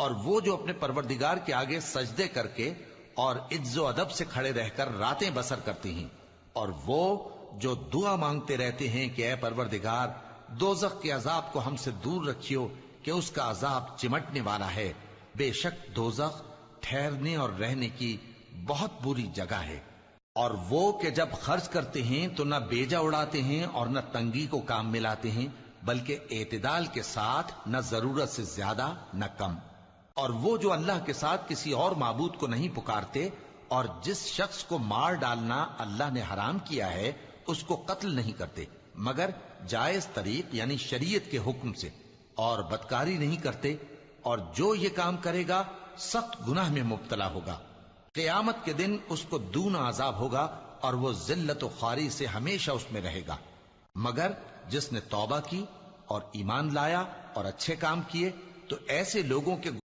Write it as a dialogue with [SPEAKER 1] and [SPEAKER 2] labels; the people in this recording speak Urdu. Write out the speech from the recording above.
[SPEAKER 1] اور وہ جو اپنے پروردگار کے آگے سجدے کر کے اور عز و ادب سے کھڑے رہ کر راتیں بسر کرتی ہیں، اور وہ جو دعا مانگتے رہتے ہیں کہ اے پروردگار دوزخ کے عذاب کو ہم سے دور رکھیو کہ اس کا عذاب چمٹنے والا ہے، بے شک دوزخ ٹھہرنے اور رہنے کی بہت بری جگہ ہے۔ اور وہ کہ جب خرچ کرتے ہیں تو نہ بیجا اڑاتے ہیں اور نہ تنگی کو کام میں لاتے ہیں، بلکہ اعتدال کے ساتھ، نہ ضرورت سے زیادہ نہ کم۔ اور وہ جو اللہ کے ساتھ کسی اور معبود کو نہیں پکارتے، اور جس شخص کو مار ڈالنا اللہ نے حرام کیا ہے اس کو قتل نہیں کرتے مگر جائز طریق یعنی شریعت کے حکم سے، اور بدکاری نہیں کرتے، اور جو یہ کام کرے گا سخت گناہ میں مبتلا ہوگا۔ قیامت کے دن اس کو دونا عذاب ہوگا اور وہ ذلت و خواری سے ہمیشہ اس میں رہے گا، مگر جس نے توبہ کی اور ایمان لایا اور اچھے کام کیے تو ایسے لوگوں کے